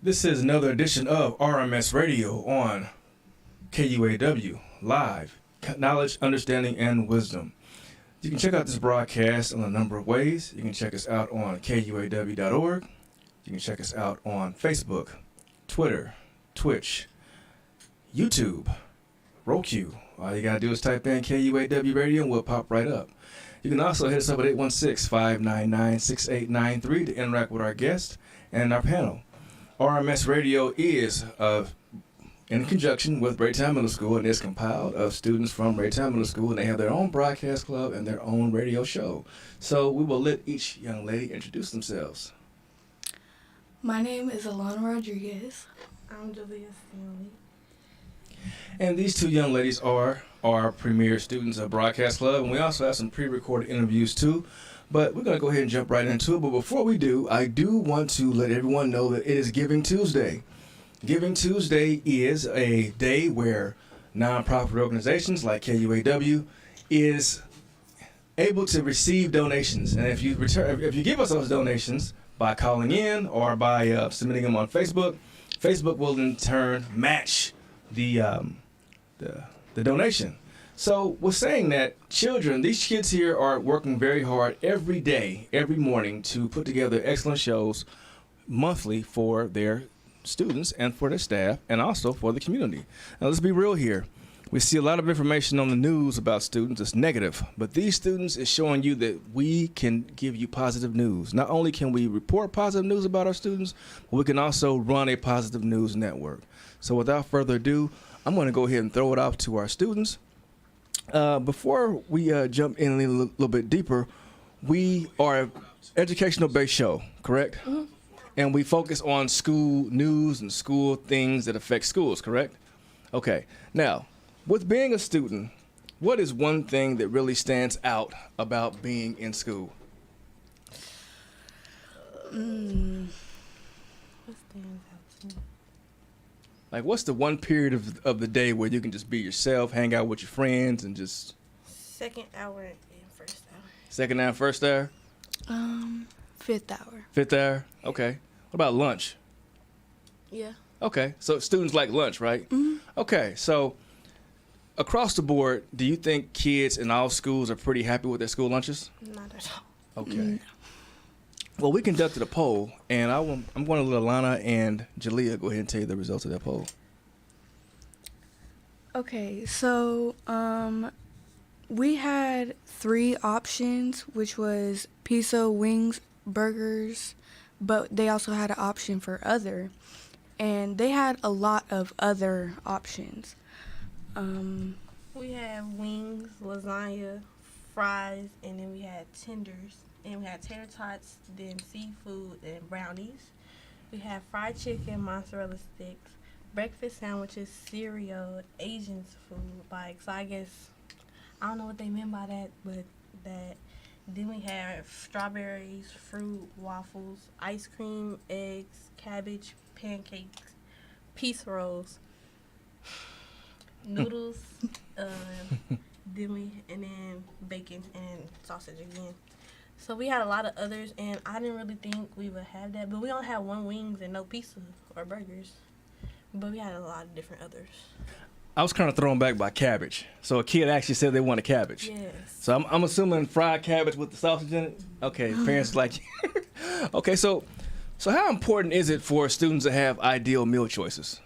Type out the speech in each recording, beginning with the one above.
This is another edition of RMS Radio on KUAW, live, knowledge, understanding, and wisdom. You can check out this broadcast in a number of ways. You can check us out on KUAW.org. You can check us out on Facebook, Twitter, Twitch, YouTube, Roku. All you got to do is type in KUAW Radio and we'll pop right up. You can also hit us up at 816-599-6893 to interact with our guests and our panel. RMS Radio is in conjunction with Raytown Middle School and is compiled of students from Raytown Middle School, and they have their own broadcast club and their own radio show. So we will let each young lady introduce themselves. My name is Alana Rodriguez. I'm Julia Stanley. And these two young ladies are our premier students of Broadcast Club, and we also have some pre-recorded interviews too. But we're going to go ahead and jump right into it. But before we do, I do want to let everyone know that it is Giving Tuesday. Giving Tuesday is a day where nonprofit organizations like KUAW is able to receive donations. And if you give us those donations by calling in or by submitting them on Facebook, Facebook will in turn match the donation. So we're saying that these kids here are working very hard every day, every morning to put together excellent shows monthly for their students and for their staff and also for the community. Now let's be real here. We see a lot of information on the news about students that's negative, but these students is showing you that we can give you positive news. Not only can we report positive news about our students, but we can also run a positive news network. So without further ado, I'm going to go ahead and throw it off to our students. Before we jump in a little bit deeper, we are an educational-based show, correct? Mm-hmm. And we focus on school news and school things that affect schools, correct? Okay. Now, with being a student, what is one thing that really stands out about being in school? What stands out to me? Like, what's the one period of the day where you can just be yourself, hang out with your friends, and just... Second hour and first hour. Second hour, first hour? Fifth hour. Fifth hour? Okay. What about lunch? Yeah. Okay. So students like lunch, right? Mm-hmm. Okay. So across the board, do you think kids in all schools are pretty happy with their school lunches? Not at all. Okay. No. Well, we conducted a poll, and I'm going to let Alana and Jalea go ahead and tell you the results of that poll. Okay, so we had 3 options, which was pizza, wings, burgers, but they also had an option for other, and they had a lot of other options. We had wings, lasagna, fries, and then we had tenders. And we had tater tots, then seafood, and brownies. We had fried chicken, mozzarella sticks, breakfast sandwiches, cereal, Asian food. So I guess, I don't know what they meant by that, but that. Then we had strawberries, fruit, waffles, ice cream, eggs, cabbage, pancakes, pizza rolls, noodles, and then bacon and sausage again. So we had a lot of others, and I didn't really think we would have that. But we only had 1 wings and no pizza or burgers. But we had a lot of different others. I was kind of thrown back by cabbage. So a kid actually said they wanted cabbage. Yes. So I'm assuming fried cabbage with the sausage in it? Okay, parents like... Okay, so how important is it for students to have ideal meal choices?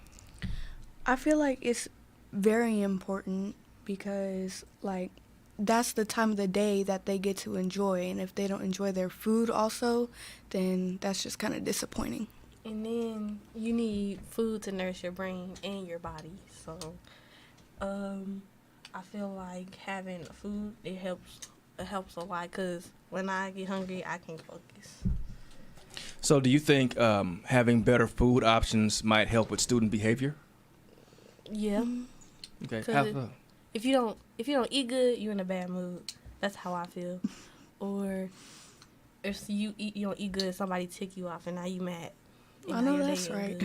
I feel like it's very important because, like, that's the time of the day that they get to enjoy, and if they don't enjoy their food also, then that's just kind of disappointing. And then you need food to nourish your brain and your body. So I feel like having food, it helps a lot, because when I get hungry, I can't focus. So do you think having better food options might help with student behavior? Yeah. Okay. How so? If you don't eat good, you're in a bad mood. That's how I feel. Or if you don't eat good, somebody tick you off, and now you mad. I know that's right.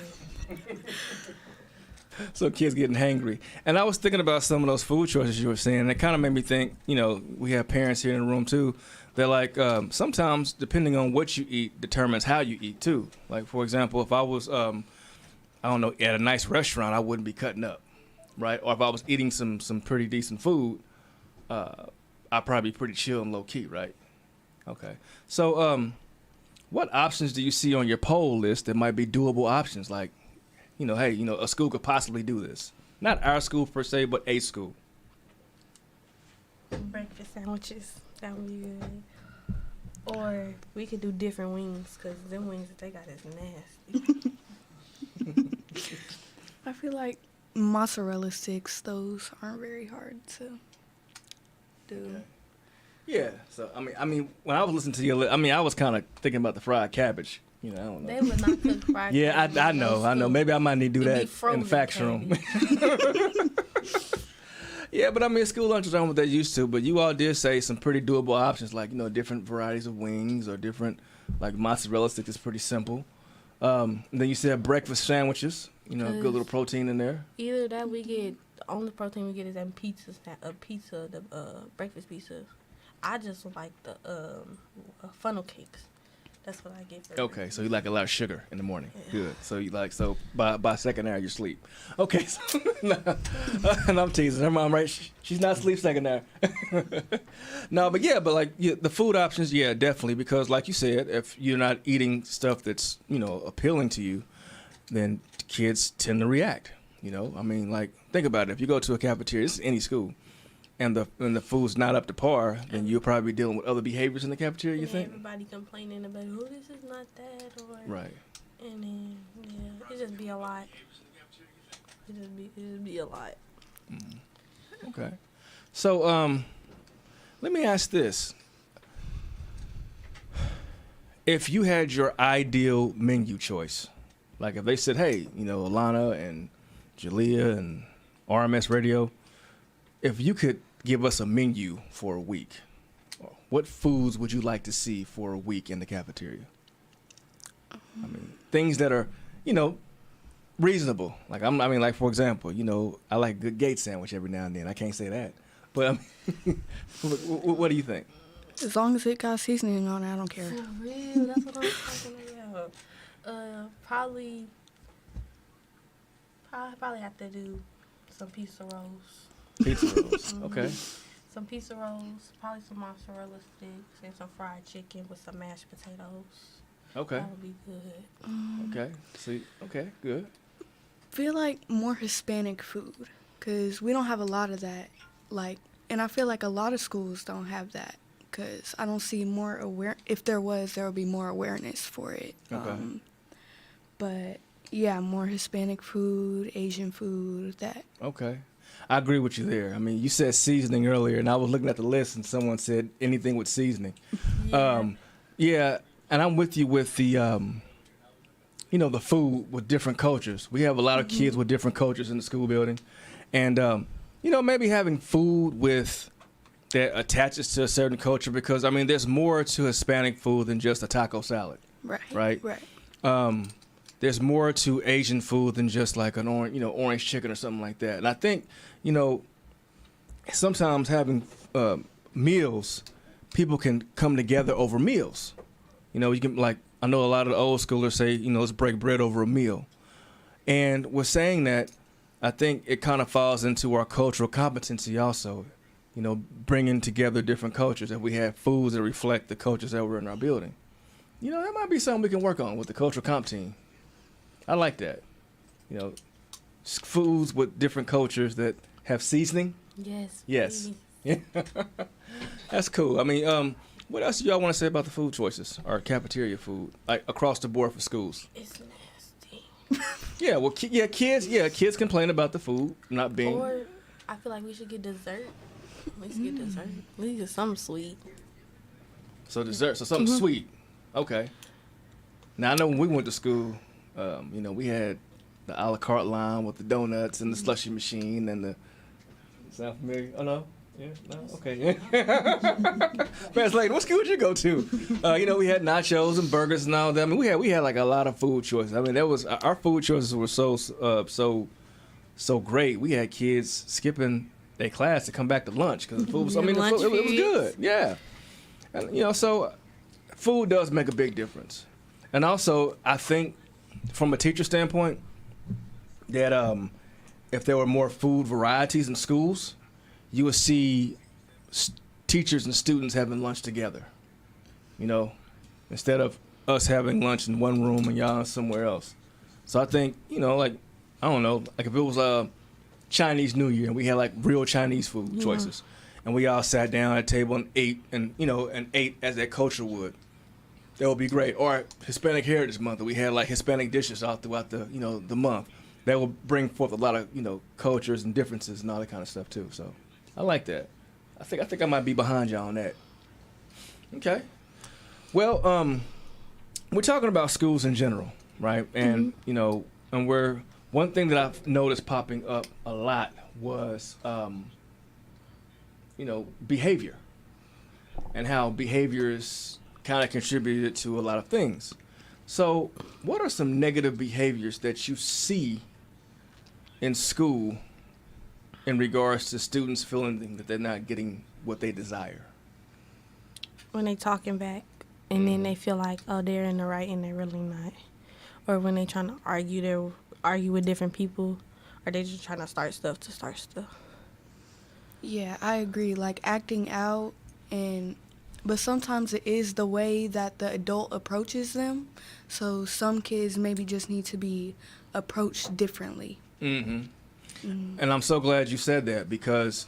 So kids getting hangry. And I was thinking about some of those food choices you were saying, and it kind of made me think, we have parents here in the room too. They're like, sometimes depending on what you eat determines how you eat too. Like, for example, if I was I don't know, at a nice restaurant, I wouldn't be cutting up, right? Or if I was eating some pretty decent food, I'd probably be pretty chill and low key, right? Okay. So, what options do you see on your poll list that might be doable options? Like, hey, a school could possibly do this. Not our school per se, but a school. Breakfast sandwiches. That would be good. Or we could do different wings, because them wings that they got is nasty. I feel like mozzarella sticks, those aren't very hard to do. Okay. Yeah. So I mean, when I was listening to your, I was kind of thinking about the fried cabbage. I don't know. They would not cook fried Yeah, cabbage. I know. Maybe I might need to do It'd that in the fax room. Yeah, but school lunches aren't what they're used to. But you all did say some pretty doable options, like different varieties of wings or different, like mozzarella sticks is pretty simple. Then you said breakfast sandwiches. Good little protein in there. Either that we get, the only protein we get is them pizzas, the breakfast pizza. I just like the funnel cakes. That's what I get for Okay, so you like a lot of sugar in the morning. Yeah. Good. So by second hour you sleep. Okay. So, and I'm teasing her mom, right? She's not asleep second hour. No, but the food options, yeah, definitely, because like you said, if you're not eating stuff that's appealing to you, then kids tend to react. Think about it. If you go to a cafeteria, this is any school, and the food's not up to par, then you'll probably be dealing with other behaviors in the cafeteria, you think? Everybody complaining about, this is not that, or... Right. And then, it just be a lot. It just be a lot. Okay. So, let me ask this. If you had your ideal menu choice, like if they said, hey, Alana and Jalea and RMS Radio, if you could give us a menu for a week, what foods would you like to see for a week in the cafeteria? Things that are, reasonable. Like for example, I like a good gate sandwich every now and then. I can't say that, but what do you think? As long as it got seasoning on it, I don't care. For real, that's what I'm talking about. Probably have to do some pizza rolls. Pizza rolls, okay. Some pizza rolls, probably some mozzarella sticks, and some fried chicken with some mashed potatoes. Okay. That would be good. Okay. See. Okay. Good. Feel like more Hispanic food, because we don't have a lot of that. And I feel like a lot of schools don't have that, because I don't see more if there was, there would be more awareness for it. Okay. But yeah, more Hispanic food, Asian food, that. Okay. I agree with you there. You said seasoning earlier, and I was looking at the list, and someone said anything with seasoning. Yeah. And I'm with you with the, the food with different cultures. We have a lot of kids with different cultures in the school building, and maybe having food that attaches to a certain culture, because there's more to Hispanic food than just a taco salad. Right. There's more to Asian food than just like an orange chicken or something like that. And I think, sometimes having meals, people can come together over meals. You can, I know a lot of the old schoolers say, let's break bread over a meal. And we're saying that, I think it kind of falls into our cultural competency also, bringing together different cultures. If we have foods that reflect the cultures that were in our building. That might be something we can work on with the cultural comp team. I like that. Foods with different cultures that have seasoning. Yes. Yeah. That's cool. What else do y'all want to say about the food choices or cafeteria food, like across the board for schools? It's nasty. Yeah. Well, kids complain about the food not being. Or I feel like we should get dessert. Let's get dessert. At least get something sweet. So dessert. So something sweet. Okay. Now I know when we went to school, we had the a la carte line with the donuts and the slushy machine and the. Sound familiar? Oh no. Yeah. No. Okay. Man's like, what school did you go to? We had nachos and burgers and all that. We had like a lot of food choices. That was our food choices were so great. We had kids skipping their class to come back to lunch because the food was. It was good. Yeah. And so food does make a big difference. And also, I think from a teacher standpoint, that if there were more food varieties in schools, you would see teachers and students having lunch together. You know, instead of us having lunch in one room and y'all somewhere else. So I think, you know, like, I don't know, like if it was Chinese New Year and we had like real Chinese food choices, and we all sat down at a table and ate, and ate as that culture would. That would be great. Or Hispanic Heritage Month, that we had like Hispanic dishes all throughout the the month. That will bring forth a lot of cultures and differences and all that kind of stuff too. So I like that. I think I might be behind y'all on that. Okay. Well, we're talking about schools in general, right? And and one thing that I've noticed popping up a lot was behavior, and how behaviors kind of contributed to a lot of things. So, what are some negative behaviors that you see in school in regards to students feeling that they're not getting what they desire? When they talking back, and then they feel like, oh, they're in the right, and they're really not. Or when they trying to argue with different people, or they just trying to start stuff. Yeah, I agree. Like acting out, but sometimes it is the way that the adult approaches them. So some kids maybe just need to be approached differently. Mm-hmm. Mm-hmm. And I'm so glad you said that, because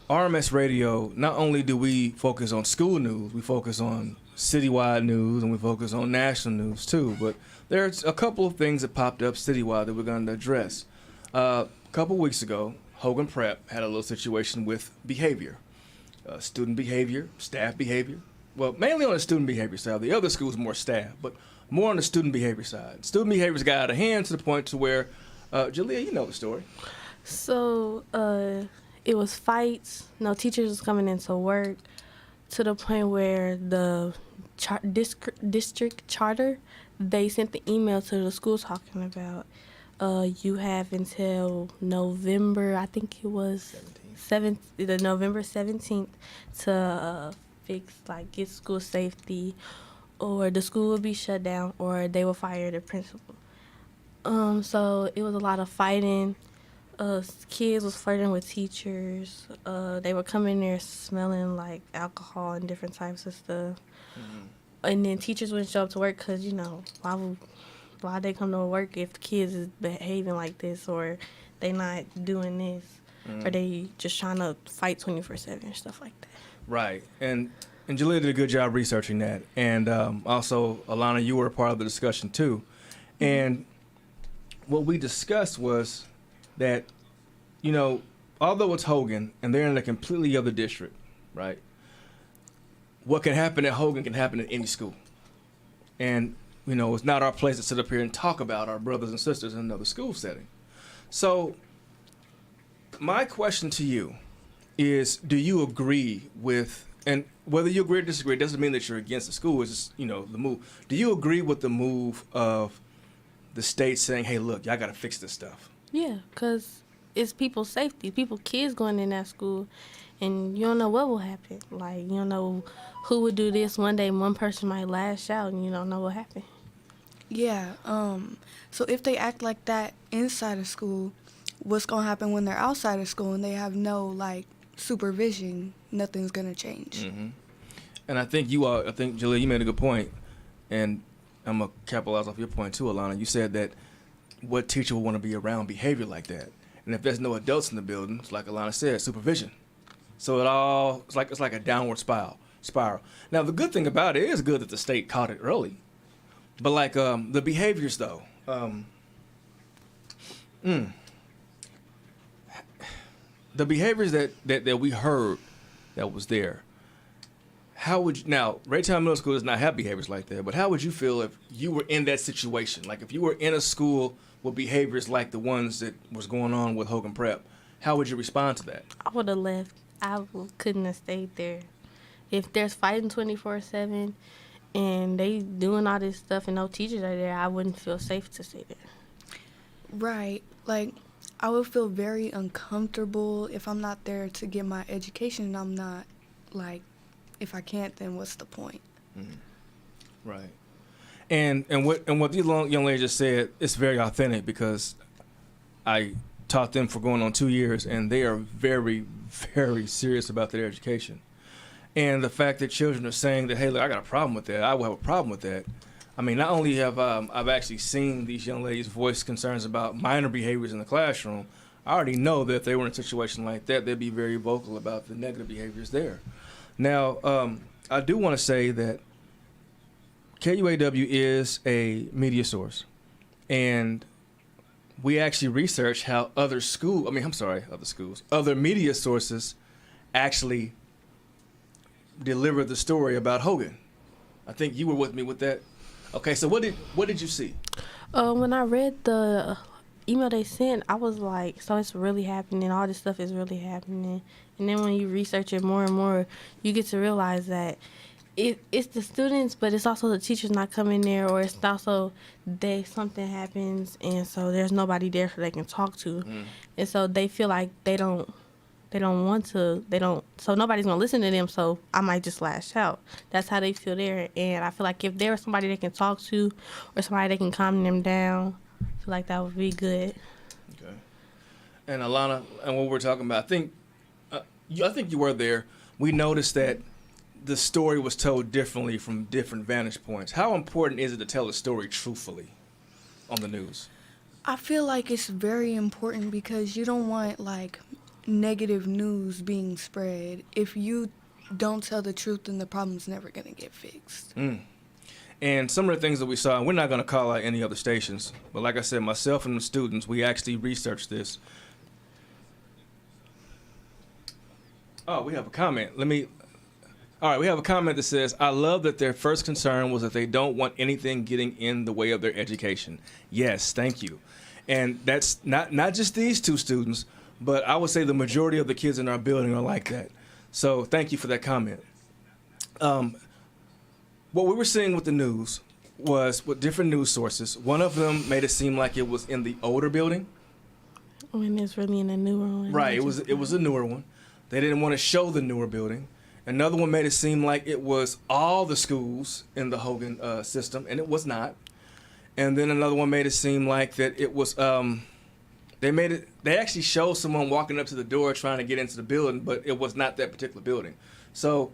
RMS Radio, not only do we focus on school news, we focus on citywide news, and we focus on national news too. But there's a couple of things that popped up citywide that we're going to address. A couple weeks ago, Hogan Prep had a little situation with behavior. Student behavior, staff behavior. Well, mainly on the student behavior side. The other school's more staff, but more on the student behavior side. Student behaviors got out of hand to the point to where, Jalea, you know the story. So, it was fights. No teachers was coming into work, to the point where the district charter, they sent the email to the school talking about, you have until November, I think it was November 17th to get school safety, or the school will be shut down, or they will fire the principal. So it was a lot of fighting. Kids was flirting with teachers. They were coming there smelling like alcohol and different types of stuff. Mm-hmm. And then teachers wouldn't show up to work because, why they come to work if the kids is behaving like this, or they not doing this, or they just trying to fight 24/7 and stuff like that. Right. And Jalea did a good job researching that. And also, Alana, you were a part of the discussion too. Mm-hmm. And what we discussed was that, although it's Hogan and they're in a completely other district, right? What can happen at Hogan can happen at any school. And, it's not our place to sit up here and talk about our brothers and sisters in another school setting. So my question to you is, do you agree with, and whether you agree or disagree, it doesn't mean that you're against the school, it's just, the move. Do you agree with the move of the state saying, hey, look, y'all got to fix this stuff? Yeah, because it's people's safety. Kids going in that school, and you don't know what will happen. Like, you don't know who would do this. One day one person might lash out, and you don't know what happened. Yeah, so if they act like that inside of school, what's going to happen when they're outside of school and they have no, supervision? Nothing's going to change. Mm-hmm. And I think Jalea, you made a good point, and I'm going to capitalize off your point too, Alana. You said that what teacher would want to be around behavior like that? And if there's no adults in the building, it's like Alana said, supervision. So it's like a downward spiral. Now, the good thing about it is good that the state caught it early. But the behaviors though, the behaviors that we heard that was there, how would you, now, Raytown Middle School does not have behaviors like that, but how would you feel if you were in that situation? Like if you were in a school with behaviors like the ones that was going on with Hogan Prep, how would you respond to that? I would have left. Couldn't have stayed there. If there's fighting 24/7 and they doing all this stuff and no teachers are there, I wouldn't feel safe to stay there. Right. I would feel very uncomfortable if I'm not there to get my education, and I'm not, if I can't, then what's the point? Mm-hmm. Right. And what these young ladies just said, it's very authentic, because I taught them for going on 2 years, and they are very, very serious about their education. And the fact that children are saying that, hey, look, I got a problem with that. I will have a problem with that. I mean, not only have I've actually seen these young ladies voice concerns about minor behaviors in the classroom, I already know that if they were in a situation like that, they'd be very vocal about the negative behaviors there. Now, I do want to say that KUAW is a media source, and we actually research how other media sources actually deliver the story about Hogan. I think you were with me with that. Okay, so what did you see? When I read the email they sent, I was like, so it's really happening. All this stuff is really happening. And then when you research it more and more, you get to realize that it's the students, but it's also the teachers not coming there, or it's also something happens, and so there's nobody there so they can talk to. And so they feel like they don't want to, so nobody's going to listen to them, so I might just lash out. That's how they feel there. And I feel like if there was somebody they can talk to or somebody that can calm them down, I feel like that would be good. Okay. And Alana, and what we're talking about, I think you were there. We noticed that the story was told differently from different vantage points. How important is it to tell a story truthfully on the news? I feel like it's very important because you don't want, like, negative news being spread. If you don't tell the truth, then the problem's never going to get fixed. And some of the things that we saw, and we're not going to call out any other stations, but like I said, myself and the students, we actually researched this. Oh, we have a comment. All right, we have a comment that says, I love that their first concern was that they don't want anything getting in the way of their education. Yes, thank you. And that's not just these two students, but I would say the majority of the kids in our building are like that. So thank you for that comment. What we were seeing with the news was with different news sources. One of them made it seem like it was in the older building. When it's really in the newer one. Right, it was a newer one. They didn't want to show the newer building. Another one made it seem like it was all the schools in the Hogan system, and it was not. And then another one made it seem like that it was. They actually showed someone walking up to the door trying to get into the building, but it was not that particular building. So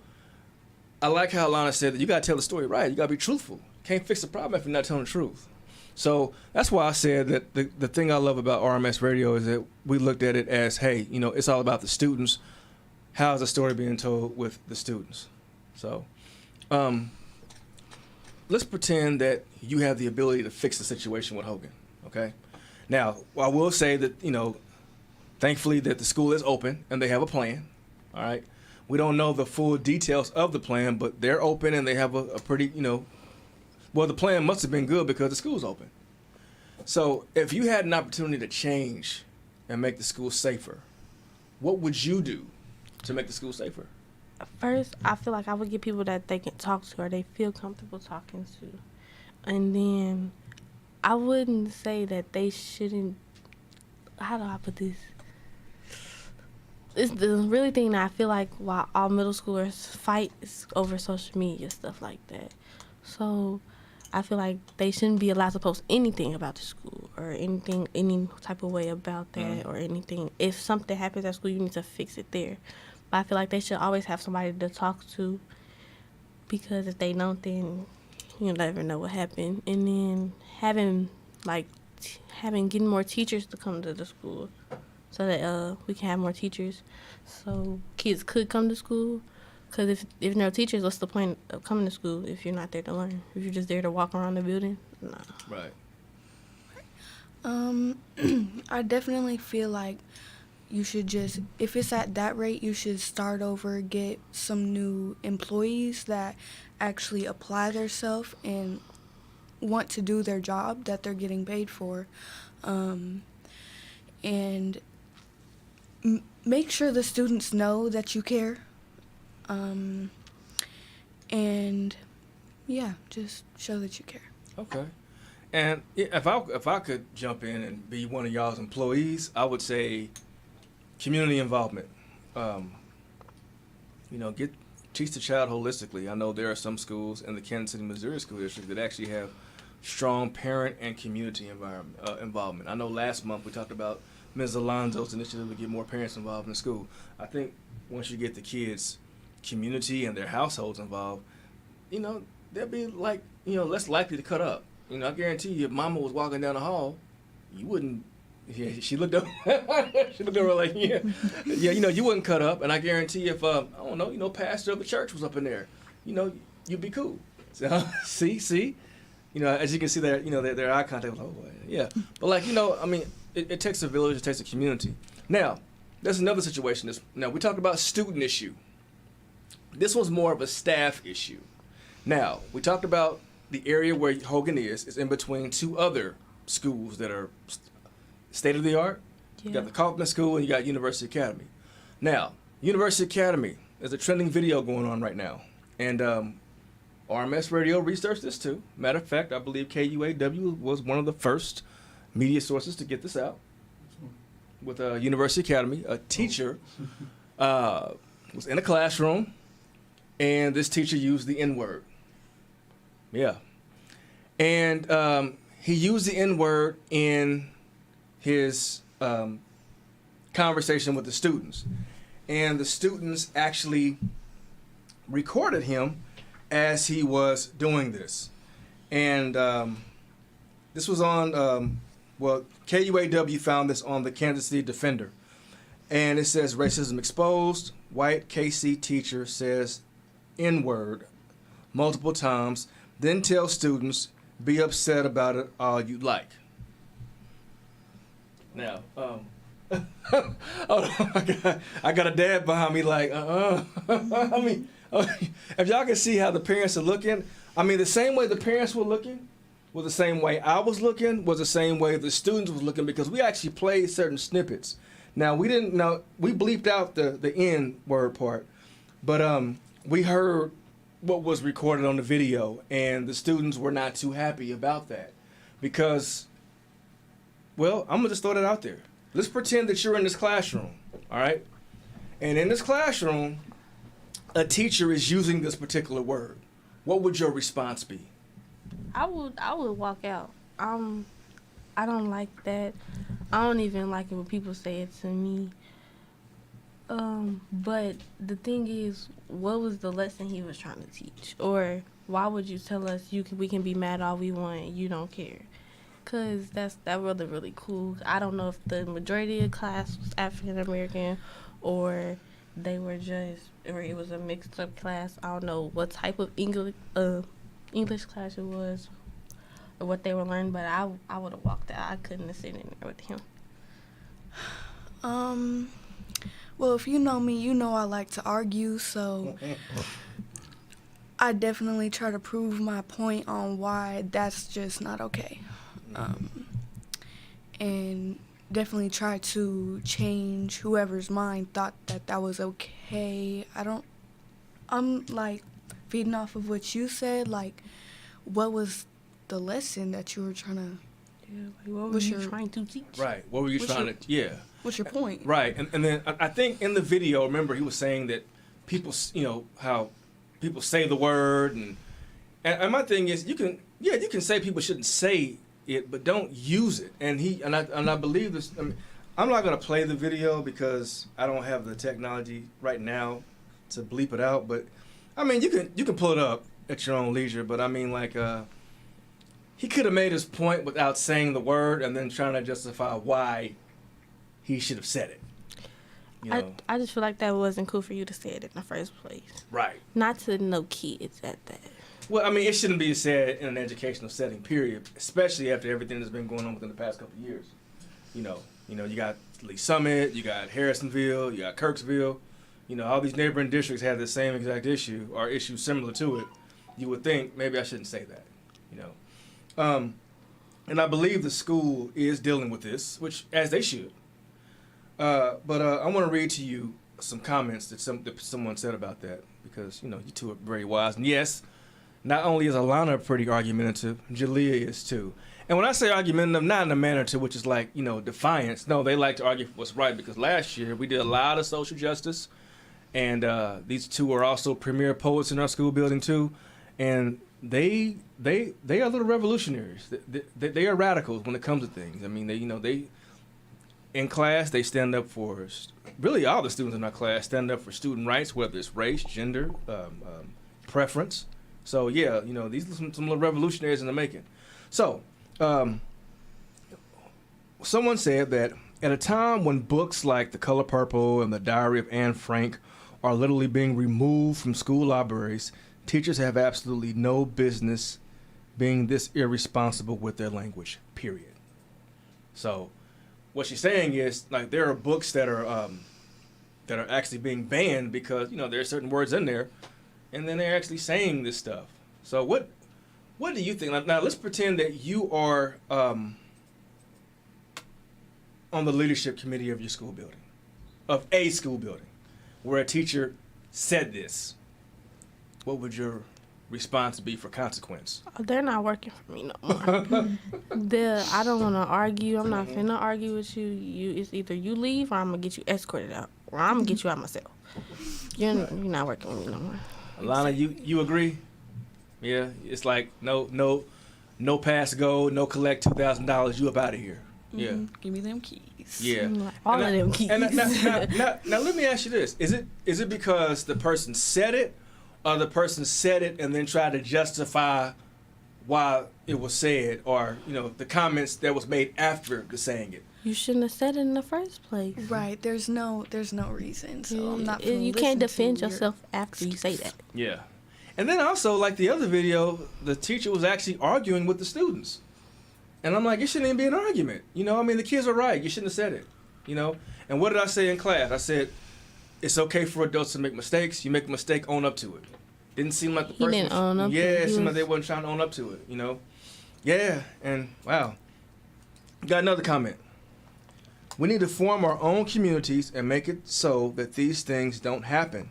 I like how Alana said that you got to tell the story right. You got to be truthful. Can't fix the problem if you're not telling the truth. So that's why I said that the thing I love about RMS Radio is that we looked at it as, hey, it's all about the students. How's the story being told with the students? So let's pretend that you have the ability to fix the situation with Hogan, okay? Now, I will say that, thankfully that the school is open and they have a plan, all right? We don't know the full details of the plan, but they're open and they have a pretty, well, the plan must have been good because the school's open. So if you had an opportunity to change and make the school safer, what would you do to make the school safer? First, I feel like I would get people that they can talk to or they feel comfortable talking to. And then I wouldn't say that they shouldn't, how do I put this? It's the really thing that I feel like while all middle schoolers fight is over social media, stuff like that. So I feel like they shouldn't be allowed to post anything about the school or anything, any type of way about that or anything. If something happens at school, you need to fix it there. But I feel like they should always have somebody to talk to, because if they don't, then you'll never know what happened. And then getting more teachers to come to the school so that we can have more teachers so kids could come to school. Because if there are no teachers, what's the point of coming to school if you're not there to learn? If you're just there to walk around the building? Nah. Right. I definitely feel like you should just, if it's at that rate, you should start over, get some new employees that actually apply themselves and want to do their job that they're getting paid for. And make sure the students know that you care. And yeah, just show that you care. Okay. And if I could jump in and be one of y'all's employees, I would say community involvement. Teach the child holistically. I know there are some schools in the Kansas City, Missouri school district that actually have strong parent and community involvement. I know last month we talked about Ms. Alonzo's initiative to get more parents involved in the school. I think once you get the kids' community and their households involved, they'll be less likely to cut up. I guarantee you, if Mama was walking down the hall, you wouldn't. Yeah, she looked up. She looked over like, yeah, you wouldn't cut up. And I guarantee if I don't know, pastor of the church was up in there, you'd be cool. So, see, as you can see that, their eye contact was like, oh, yeah. But it takes a village, it takes a community. Now, there's another situation. Now we talked about student issue. This was more of a staff issue. Now we talked about the area where Hogan is in between two other schools that are state of the art. Yeah. You got the Kaufman School and you got University Academy. Now, University Academy, there's a trending video going on right now. And RMS Radio researched this too. Matter of fact, I believe KUAW was one of the first media sources to get this out. With University Academy, a teacher was in a classroom and this teacher used the N-word. Yeah. And he used the N-word in his conversation with the students. And the students actually recorded him as he was doing this. And this was on, KUAW found this on the Kansas City Defender. And it says, racism exposed, white KC teacher says N-word multiple times, then tell students, be upset about it all you like. Now, oh my God, I got a dad behind me like, if y'all can see how the parents are looking, the same way the parents were looking was the same way I was looking, was the same way the students was looking, because we actually played certain snippets. Now, we didn't know, we bleeped out the N-word part, but we heard what was recorded on the video, and the students were not too happy about that because, well, I'm going to just throw that out there. Let's pretend that you're in this classroom, all right? And in this classroom, a teacher is using this particular word. What would your response be? I would walk out. I don't like that. I don't even like it when people say it to me. But the thing is, what was the lesson he was trying to teach? Or why would you tell us we can be mad all we want and you don't care? Because that really, really cool. I don't know if the majority of class was African American or they were or it was a mixed up class. I don't know what type of English class it was or what they were learning, but I would have walked out. I couldn't have sat in there with him. Well, if you know me, you know I like to argue, so I definitely try to prove my point on why that's just not okay. And definitely try to change whoever's mind thought that was okay. I'm like feeding off of what you said, like what was the lesson that you were trying to, what were you trying to teach? Right, what were you trying to, what's your point? Right, and then I think in the video, remember he was saying that people, how people say the word, and my thing is, you can say people shouldn't say it, but don't use it. And I believe this. I'm not gonna play the video because I don't have the technology right now to bleep it out. But you can pull it up at your own leisure. But he could have made his point without saying the word and then trying to justify why he should have said it. I just feel like that wasn't cool for you to say it in the first place. Right. Not to no kids at that. Well, it shouldn't be said in an educational setting, period, especially after everything that's been going on within the past couple of years. You got Lee Summit, you got Harrisonville, you got Kirksville. All these neighboring districts have the same exact issue or issues similar to it. You would think maybe I shouldn't say that, And I believe the school is dealing with this, which as they should. But I want to read to you some comments that someone said about that because, you two are very wise. And yes, not only is Alana pretty argumentative, Jalea is too. And when I say argumentative, not in a manner to which is like, defiance. No, they like to argue for what's right because last year we did a lot of social justice. And these two are also premier poets in our school building too. And they are little revolutionaries. They are radicals when it comes to things. I mean, they in class they stand up for really all the students in our class stand up for student rights, whether it's race, gender, preference. So yeah, these are some little revolutionaries in the making. So someone said that at a time when books like The Color Purple and The Diary of Anne Frank are literally being removed from school libraries, teachers have absolutely no business being this irresponsible with their language, period. So what she's saying is, like, there are books that are actually being banned because, there are certain words in there, and then they're actually saying this stuff. So what do you think? Now, let's pretend that you are on the leadership committee of your school building, of a school building, where a teacher said this. What would your response be for consequence? They're not working for me no more. I don't want to argue. I'm not finna argue with you. It's either you leave or I'm gonna get you escorted out, or I'm gonna get you out myself. You're not working with me no more. Alana, you agree? Yeah, it's like no pass go, no collect $2,000. You up out of here. Yeah. Give me them keys. Yeah. All of them keys. And now let me ask you this: Is it because the person said it, or the person said it and then tried to justify why it was said, or the comments that was made after the saying it? You shouldn't have said it in the first place. Right. There's no reason. So I'm not. You can't defend yourself after you say that. Yeah. And then also, like the other video, the teacher was actually arguing with the students. And I'm like, it shouldn't even be an argument. The kids are right. You shouldn't have said it. And what did I say in class? I said, it's okay for adults to make mistakes. You make a mistake, own up to it. Didn't seem like the person. He didn't own up to it. Yeah, it seemed like they wasn't trying to own up to it, Yeah, and wow. Got another comment. We need to form our own communities and make it so that these things don't happen.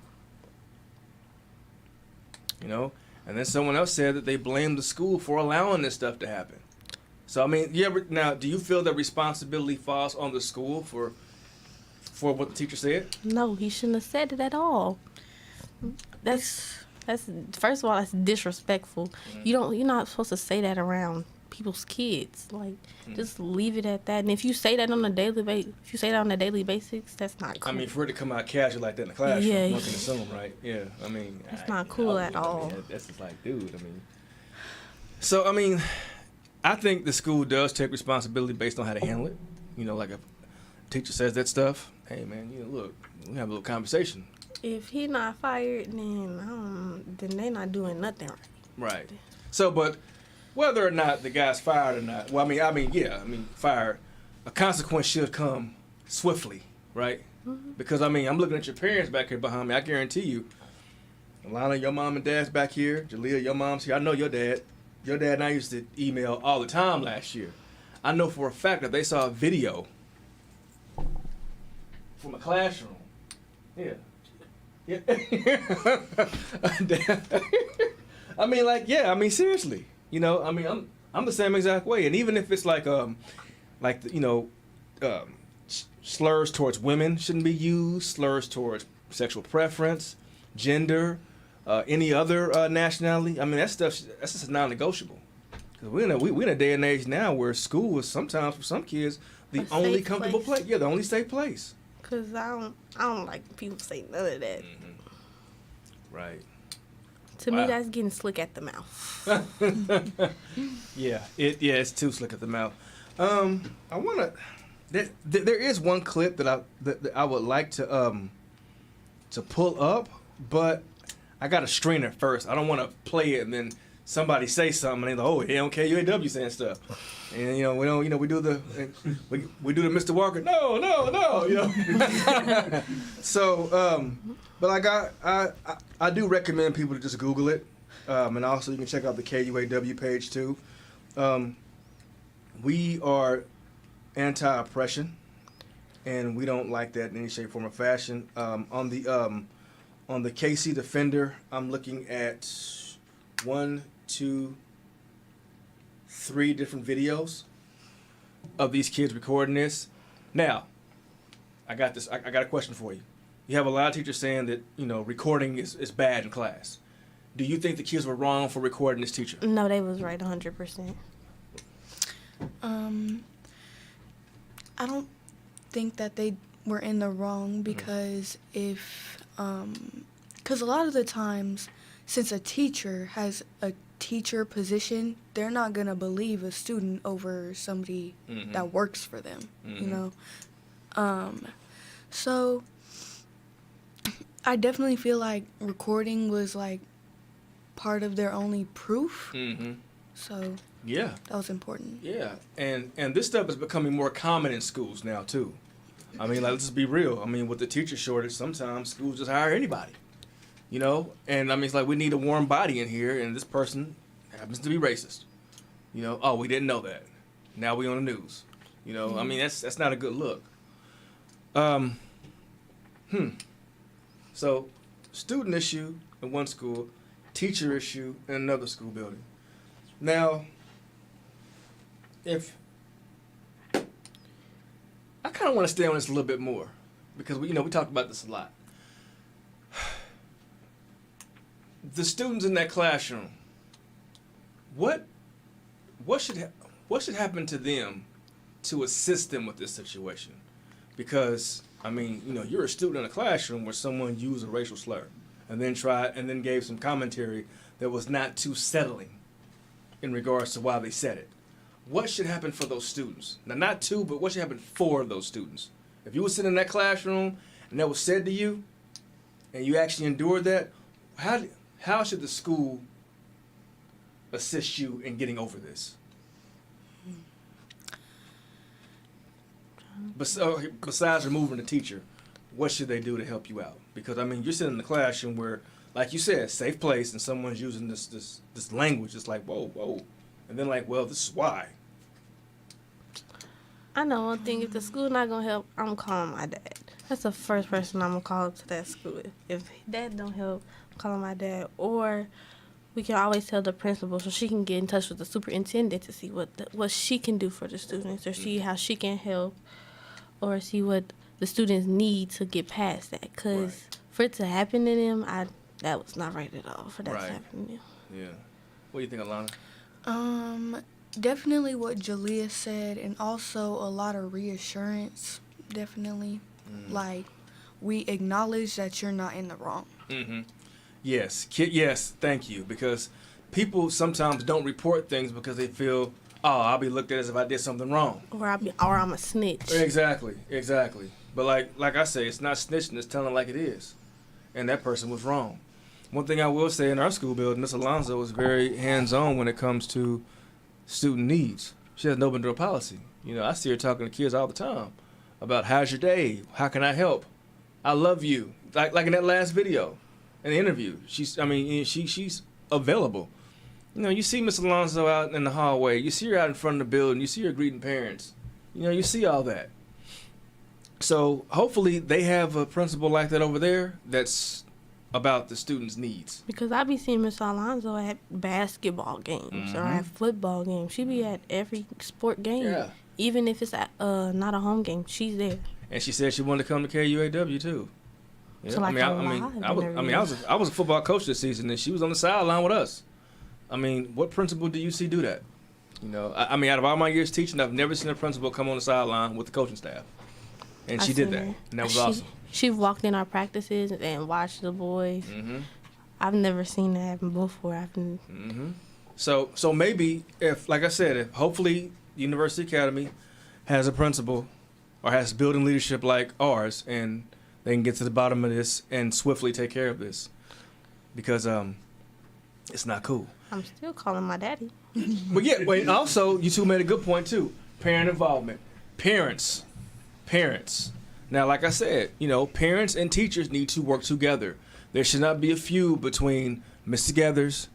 And then someone else said that they blamed the school for allowing this stuff to happen. So, do you feel that responsibility falls on the school for what the teacher said? No, he shouldn't have said it at all. That's first of all, that's disrespectful. You're not supposed to say that around people's kids. Like, just leave it at that. And if you say that on a daily basis, that's not cool. For it to come out casual like that in the classroom, yeah, one can assume, right? Yeah, that's not cool at all. That's just like, dude. So I think the school does take responsibility based on how they handle it. Like if a teacher says that stuff, hey man, look, we have a little conversation. If he not fired, then they not doing nothing right. Right. So, but whether or not the guy's fired or not, fired, a consequence should come swiftly, right? Mm-hmm. Because I'm looking at your parents back here behind me. I guarantee you, Alana, your mom and dad's back here. Jalea, your mom's here. I know your dad. Your dad and I used to email all the time last year. I know for a fact that they saw a video from a classroom. Yeah. Yeah. Seriously. I'm the same exact way. And even if it's slurs towards women shouldn't be used, slurs towards sexual preference, gender, any other nationality. That's just non-negotiable. Because we're in a day and age now where school is sometimes for some kids the only comfortable place. Yeah, the only safe place. Because I don't like people say none of that. Mm-hmm. Right. To me, that's getting slick at the mouth. It's too slick at the mouth. I want to. There is one clip that I would like to pull up, but I got to screen it first. I don't want to play it and then somebody say something and they're like, oh, yeah, KUAW saying stuff, and we do the Mr. Walker. No. So, but I do recommend people to just Google it, and also you can check out the KUAW page too. We are anti-oppression, and we don't like that in any shape, form, or fashion. On the KC Defender, I'm looking at 1, 2, 3 different videos of these kids recording this. Now, I got a question for you. You have a lot of teachers saying that recording is bad in class. do you think the kids were wrong for recording this teacher? No, they was right 100%. I don't think that they were in the wrong because because a lot of the times, since a teacher has a teacher position, they're not going to believe a student over somebody that works for them, you know? So I definitely feel like recording was like part of their only proof. So Yeah. that was important. Yeah. And this stuff is becoming more common in schools now, too. I mean, like, let's just be real. I mean, with the teacher shortage, sometimes schools just hire anybody, you know? And, I mean, it's like we need a warm body in here, and this person happens to be racist. You know, oh, we didn't know that. Now we on the news. You know, I mean, that's not a good look. So, student issue in one school, teacher issue in another school building. Now, if I kind of want to stay on this a little bit more because we talked about this a lot. The students in that classroom, what should happen to them to assist them with this situation? Because I mean, you're a student in a classroom where someone used a racial slur and then gave some commentary that was not too settling in regards to why they said it. What should happen for those students? Now, not to, but what should happen for those students? If you were sitting in that classroom and that was said to you, and you actually endured that, how should the school assist you in getting over this? Besides removing the teacher, what should they do to help you out? Because, I mean, you're sitting in the classroom where, like you said, safe place, and someone's using this language. It's like, whoa. And then like, well, this is why. I know one thing. If the school not going to help, I'm calling my dad. That's the first person I'm going to call up to that school. If that don't help, I'm calling my dad. Or we can always tell the principal so she can get in touch with the superintendent to see what she can do for the students, or see how she can help, or see what the students need to get past that. Because for it to happen to them, that was not right at all for that to happen to them. Yeah. What do you think, Alana? Definitely what Jalea said, and also a lot of reassurance. Definitely. Like, we acknowledge that you're not in the wrong. Yes, thank you. Because people sometimes don't report things because they feel, oh, I'll be looked at as if I did something wrong. Or I'm a snitch. Exactly. But like I say, it's not snitching, it's telling like it is. And that person was wrong. One thing I will say, in our school building, Miss Alonzo is very hands-on when it comes to student needs. She has an open door policy. I see her talking to kids all the time about, how's your day? How can I help? I love you. Like in that last video, in the interview, she's available. You see Miss Alonzo out in the hallway. You see her out in front of the building. You see her greeting parents. You see all that. So hopefully they have a principal like that over there that's about the students' needs. Because I be seeing Miss Alonzo at basketball games or at football games. She be at every sport game. Yeah. Even if it's not a home game, she's there. And she said she wanted to come to KUAW too. Yeah. So like I was a football coach this season, and she was on the sideline with us. I mean, what principal do you see do that? I mean, out of all my years teaching, I've never seen a principal come on the sideline with the coaching staff. And she did that, and that was awesome. She walked in our practices and watched the boys. I've never seen that happen before. So maybe if hopefully University Academy has a principal or has building leadership like ours, and they can get to the bottom of this and swiftly take care of this, because it's not cool. I'm still calling my daddy. But also you two made a good point too. Parent involvement, parents. Now, like I said, parents and teachers need to work together. There should not be a feud between Mr. Gathers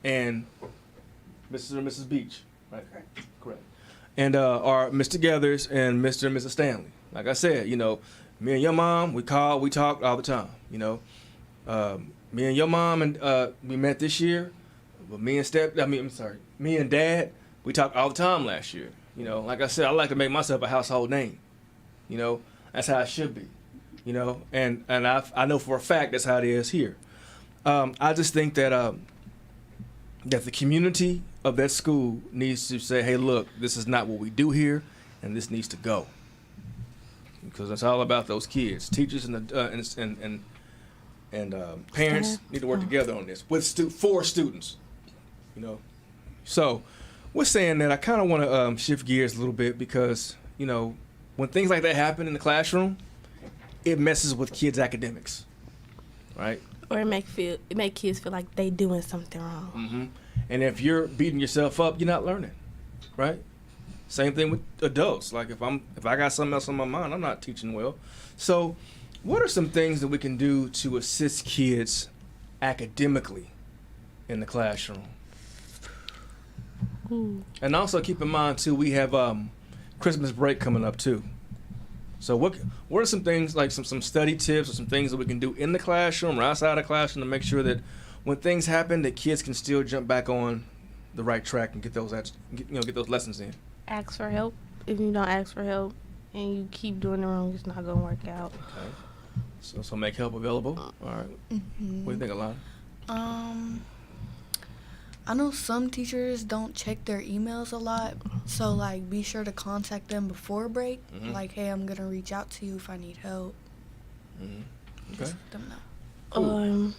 and Mr. and Mrs. Beach. Right? Correct. And or Mr. Gathers and Mr. and Mrs. Stanley. Like I said, me and your mom, we talk all the time. Me and your mom, and we met this year. But me and Dad, we talked all the time last year. Like I said, I like to make myself a household name. That's how it should be. And I know for a fact that's how it is here. I just think that that the community of that school needs to say, hey, look, this is not what we do here, and this needs to go. Because it's all about those kids. Teachers and parents need to work together on this for students. You know, so we're saying that I kind of want to shift gears a little bit because when things like that happen in the classroom, it messes with kids' academics, right? Or it make kids feel like they doing something wrong. Mm-hmm. And if you're beating yourself up, you're not learning, right? Same thing with adults. Like if I got something else on my mind, I'm not teaching well. So, what are some things that we can do to assist kids academically in the classroom? Ooh. And also keep in mind too, we have Christmas break coming up too. So what are some things like some study tips or some things that we can do in the classroom or outside the classroom to make sure that when things happen, that kids can still jump back on the right track and get those lessons in? Ask for help. If you don't ask for help and you keep doing it wrong, it's not gonna work out. Okay. So make help available. All right. Mm-hmm. What do you think, Alana? I know some teachers don't check their emails a lot, so like be sure to contact them before break. Mm-hmm. Like, hey, I'm gonna reach out to you if I need help. Mm-hmm. Okay. Just let them know. Cool.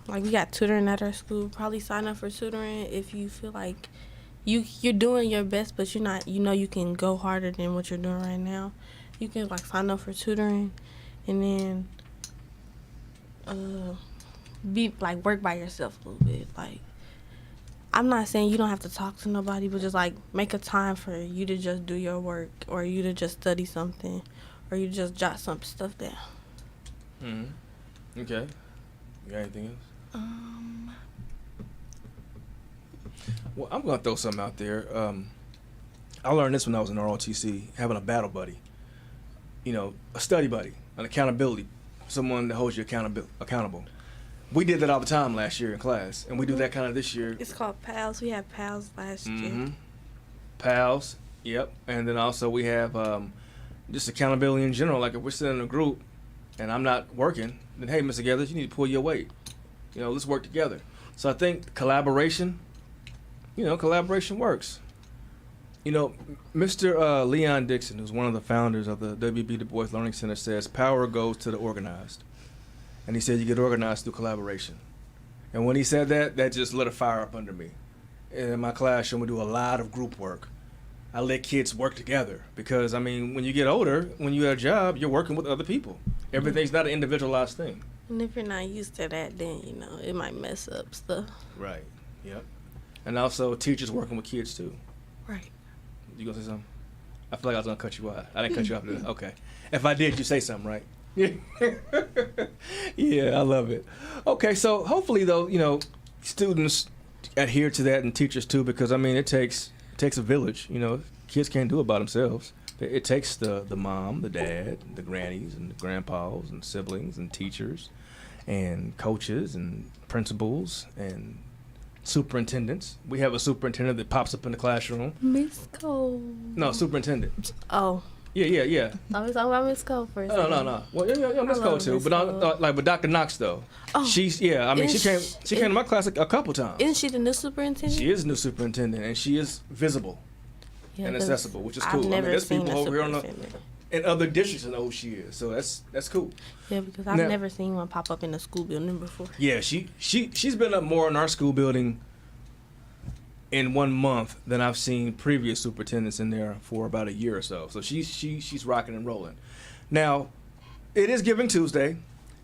Like we got tutoring at our school. Probably sign up for tutoring if you feel like you're doing your best, but you're not. You can go harder than what you're doing right now. You can like sign up for tutoring, and then be like work by yourself a little bit. Like I'm not saying you don't have to talk to nobody, but just like make a time for you to just do your work, or you to just study something, or you just jot some stuff down. Mm-hmm. Okay. You got anything else? Well, I'm gonna throw something out there. I learned this when I was in ROTC, having a battle buddy. A study buddy, an accountability, someone that holds you accountable. We did that all the time last year in class, and we do that kind of this year. It's called PALS. We had PALS last year. PALS, yep. And then also we have just accountability in general. Like if we're sitting in a group and I'm not working, then hey, Mr. Gathers, you need to pull your weight. Let's work together. So I think collaboration works. Mr. Leon Dixon, who's one of the founders of the W.B. Du Bois Learning Center, says power goes to the organized. And he said you get organized through collaboration. And when he said that, that just lit a fire up under me. In my classroom, we do a lot of group work. I let kids work together because, when you get older, when you have a job, you're working with other people. Everything's not an individualized thing. And if you're not used to that, then, it might mess up stuff. Right. Yep. And also teachers working with kids, too. Right. You gonna say something? I feel like I was gonna cut you out. I didn't cut you off, did I? Okay. If I did, you say something, right? Yeah, I love it. Okay, so hopefully though, students adhere to that and teachers too, because it takes a village. Kids can't do it by themselves. It takes the mom, the dad, the grannies, and the grandpas, and siblings, and teachers, and coaches, and principals, and superintendents. We have a superintendent that pops up in the classroom. Miss Cole. No, superintendent. Oh. Yeah. I was talking about Miss Cole first. No. Well, yeah, Miss Cole too. But Dr. Knox though. Oh. She came to my class a couple times. Isn't she the new superintendent? She is the new superintendent, and she is visible and accessible, which is cool. There's people over here in other districts that know who she is, so that's cool. Yeah, because I've never seen one pop up in the school building before. Yeah, she's been up more in our school building in 1 month than I've seen previous superintendents in there for about a year or so. So she's rocking and rolling. Now, it is Giving Tuesday.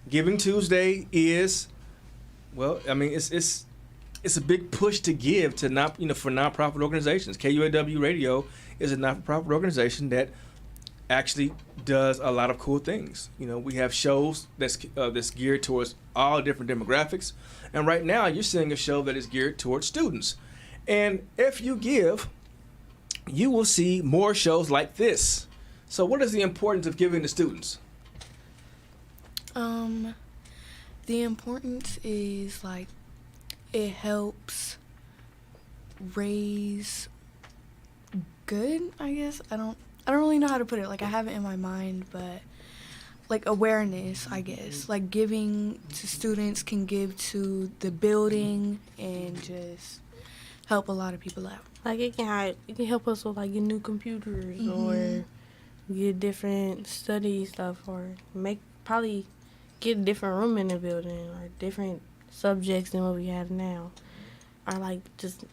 Giving Tuesday is, it's a big push to give to for nonprofit organizations. KUAW Radio is a not-for-profit organization that actually does a lot of cool things. We have shows that's geared towards all different demographics, and right now you're seeing a show that is geared towards students. And if you give, you will see more shows like this. So what is the importance of giving to students? The importance is it helps raise good, I guess. I don't really know how to put it. I have it in my mind, but like awareness, I guess. Like giving to students can give to the building and just help a lot of people out. Like it can help us with like get new computers or get different study stuff or probably get a different room in the building or different subjects than what we have now. Or like just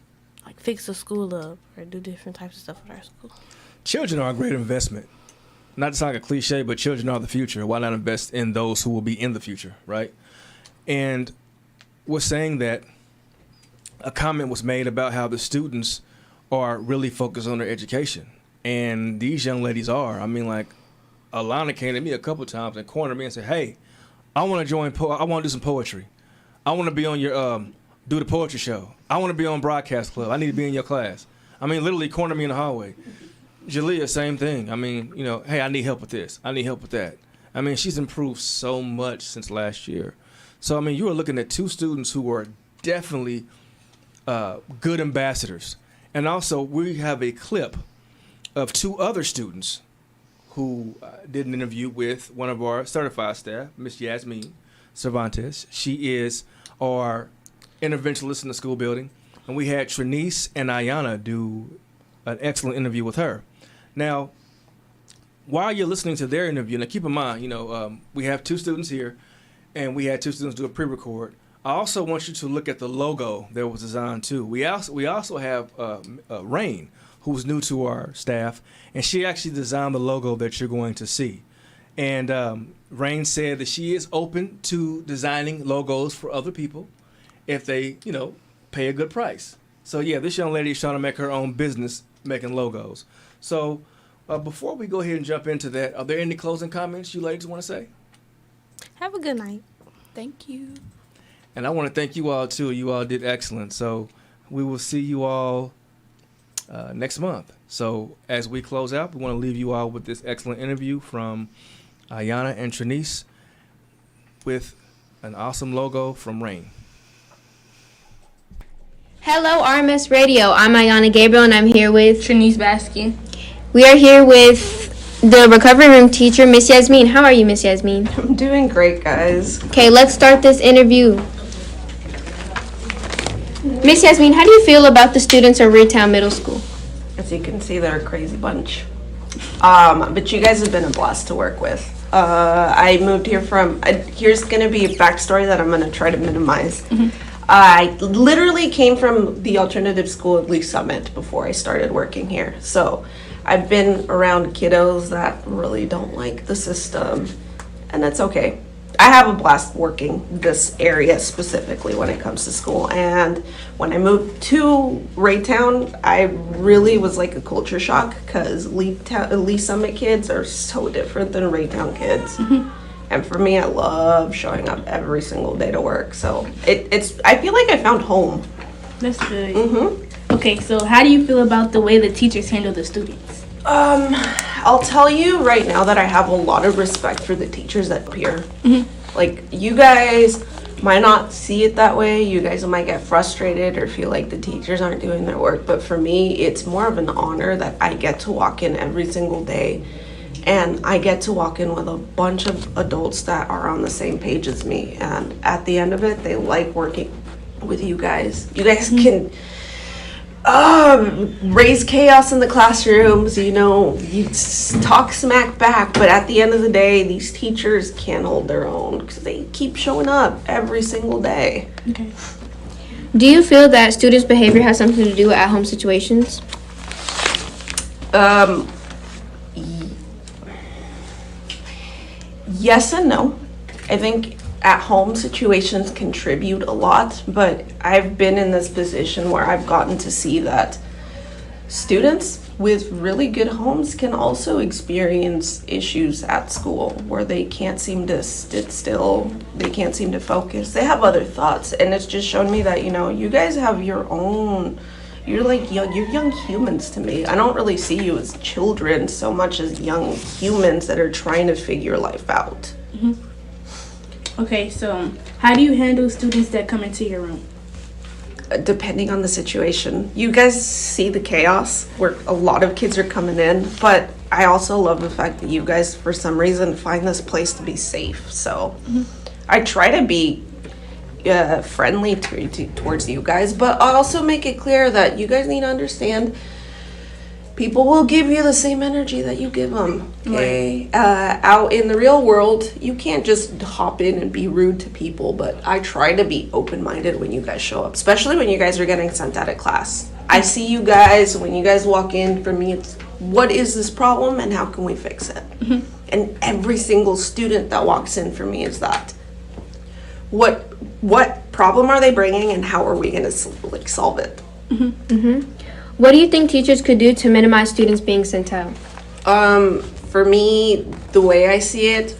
like fix the school up or do different types of stuff with our school. Children are a great investment. Not to sound like a cliche, but children are the future. Why not invest in those who will be in the future, right? And we're saying that a comment was made about how the students are really focused on their education. And these young ladies are. I mean, like, Alana came to me a couple times and cornered me and said, hey, I want to join, I want to do some poetry. I want to be on your, do the poetry show. I want to be on Broadcast Club. I need to be in your class. I mean, literally cornered me in the hallway. Jalea, same thing. I mean, you know, hey, I need help with this. I need help with that. I mean, she's improved so much since last year. So, I mean, you are looking at two students who are definitely good ambassadors. And also, we have a clip of two other students who did an interview with one of our certified staff, Miss Yasmin Cervantes. She is our interventionist in the school building. And we had Trinice and Ayana do an excellent interview with her. Now, while you're listening to their interview, now keep in mind, you know, we have two students here, and we had two students do a pre-record. I also want you to look at the logo that was designed too. We also have Rain, who's new to our staff, and she actually designed the logo that you're going to see. And Rain said that she is open to designing logos for other people if they, you know, pay a good price. So yeah, this young lady is trying to make her own business making logos. So before we go ahead and jump into that, are there any closing comments you ladies want to say? Have a good night. Thank you. And I want to thank you all too. You all did excellent. So we will see you all next month. So as we close out, we want to leave you all with this excellent interview from Ayana and Trinice with an awesome logo from Rain. Hello, RMS Radio. I'm Ayana Gabriel, and I'm here with Trinice Baskey. We are here with the recovery room teacher, Miss Yasmin. How are you, Miss Yasmin? I'm doing great, guys. Okay, let's start this interview. Miss Yasmin, how do you feel about the students at Reedtown Middle School? As you can see, they're a crazy bunch. But you guys have been a blast to work with. I moved here from, here's going to be a backstory that I'm going to try to minimize. I literally came from the alternative school at Lee Summit before I started working here. So I've been around kiddos that really don't like the system, and that's okay. I have a blast working this area specifically when it comes to school. And when I moved to Raytown, I really was like a culture shock because Lee Summit kids are so different than Raytown kids. And for me, I love showing up every single day to work. So I feel like I found home. That's good. Okay, so how do you feel about the way the teachers handle the students? I'll tell you right now that I have a lot of respect for the teachers up here. Like, you guys might not see it that way. You guys might get frustrated or feel like the teachers aren't doing their work. But for me, it's more of an honor that I get to walk in every single day. And I get to walk in with a bunch of adults that are on the same page as me. And at the end of it, they like working with you guys. You guys can raise chaos in the classrooms, you know, you talk smack back. But at the end of the day, these teachers can't hold their own because they keep showing up every single day. Okay. Do you feel that students' behavior has something to do with at-home situations? Yes and no. I think at-home situations contribute a lot, but I've been in this position where I've gotten to see that students with really good homes can also experience issues at school where they can't seem to sit still, they can't seem to focus, they have other thoughts. And it's just shown me that, you know, you guys have your own, you're like you're young humans to me. I don't really see you as children so much as young humans that are trying to figure life out. Okay, so how do you handle students that come into your room? Depending on the situation. You guys see the chaos where a lot of kids are coming in, but I also love the fact that you guys, for some reason, find this place to be safe. So I try to be friendly towards you guys, but I also make it clear that you guys need to understand people will give you the same energy that you give them. Okay? Out in the real world, you can't just hop in and be rude to people, but I try to be open-minded when you guys show up, especially when you guys are getting sent out of class. I see you guys, when you guys walk in, for me, it's what is this problem and how can we fix it? And every single student that walks in for me is that. What problem are they bringing and how are we going to solve it? What do you think teachers could do to minimize students being sent out? For me, the way I see it,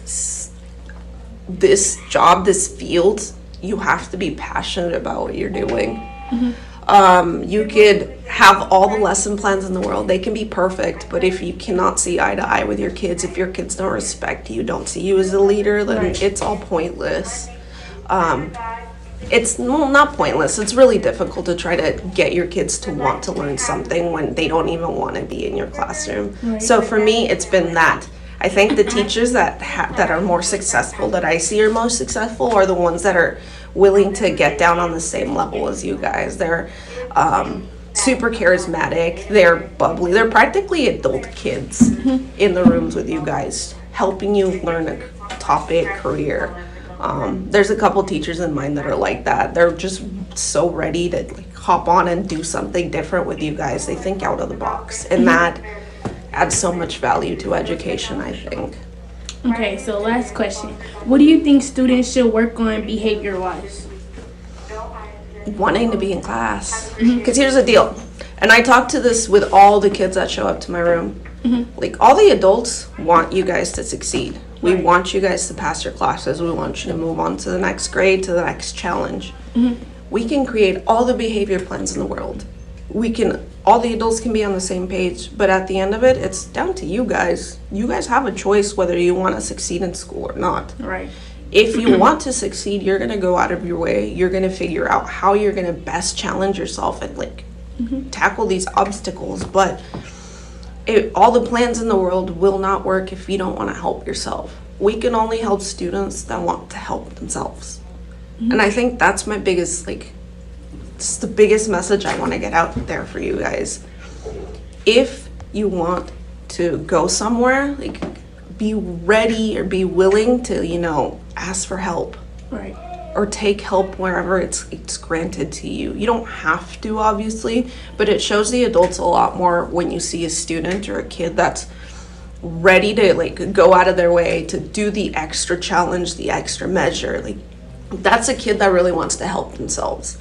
this job, this field, you have to be passionate about what you're doing. You could have all the lesson plans in the world. They can be perfect, but if you cannot see eye to eye with your kids, if your kids don't respect you, don't see you as a leader, then it's all pointless. It's not pointless. It's really difficult to try to get your kids to want to learn something when they don't even want to be in your classroom. So for me, it's been that. I think the teachers that are more successful, that I see are most successful, are the ones that are willing to get down on the same level as you guys. They're super charismatic. They're bubbly. They're practically adult kids in the rooms with you guys, helping you learn a topic, career. There's a couple teachers in mind that are like that. They're just so ready to hop on and do something different with you guys. They think out of the box, and that adds so much value to education, I think. Okay, so last question. What do you think students should work on behavior-wise? Wanting to be in class. Because here's the deal, and I talk to this with all the kids that show up to my room. Like, all the adults want you guys to succeed. We want you guys to pass your classes. We want you to move on to the next grade, to the next challenge. We can create all the behavior plans in the world. All the adults can be on the same page, but at the end of it, it's down to you guys. You guys have a choice whether you want to succeed in school or not. Right. If you want to succeed, you're going to go out of your way. You're going to figure out how you're going to best challenge yourself and tackle these obstacles. But all the plans in the world will not work if you don't want to help yourself. We can only help students that want to help themselves. And I think that's my biggest, it's the biggest message I want to get out there for you guys. If you want to go somewhere, be ready or be willing to, ask for help. Right. Or take help wherever it's granted to you. You don't have to, obviously, but it shows the adults a lot more when you see a student or a kid that's ready to go out of their way to do the extra challenge, the extra measure. That's a kid that really wants to help themselves.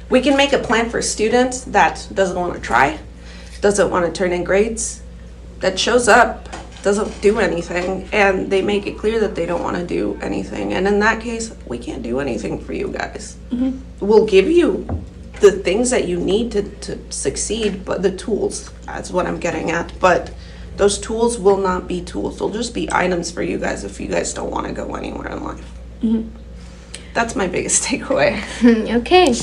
We can make a plan for a student that doesn't want to try, doesn't want to turn in grades, that shows up, doesn't do anything, and they make it clear that they don't want to do anything. And in that case, we can't do anything for you guys. We'll give you the things that you need to succeed, but the tools, that's what I'm getting at. But those tools will not be tools. They'll just be items for you guys if you guys don't want to go anywhere in life. That's my biggest takeaway. Okay.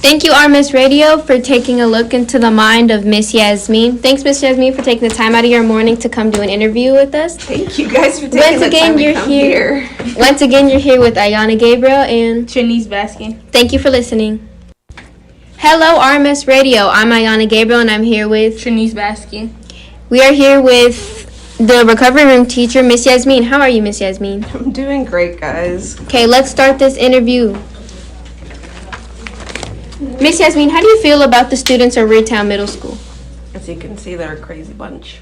Thank you, RMS Radio, for taking a look into the mind of Miss Yasmin. Thanks, Miss Yasmin, for taking the time out of your morning to come do an interview with us. Thank you guys for taking the time to come here. Once again, you're here with Ayana Gabriel and Trinice Baskin. Thank you for listening. Hello, RMS Radio. I'm Ayana Gabriel, and I'm here with Trinice Baskin. We are here with the recovery room teacher, Miss Yasmin. How are you, Miss Yasmin? I'm doing great, guys. Okay, let's start this interview. Miss Yasmin, how do you feel about the students at Reedtown Middle School? As you can see, they're a crazy bunch.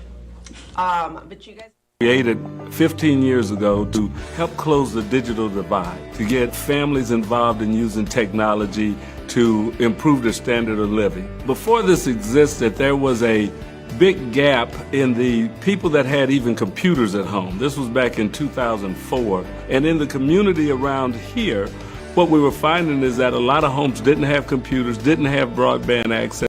But you guys created 15 years ago to help close the digital divide, to get families involved in using technology to improve their standard of living. Before this existed, there was a big gap in the people that had even computers at home. This was back in 2004. And in the community around here, what we were finding is that a lot of homes didn't have computers, didn't have broadband access.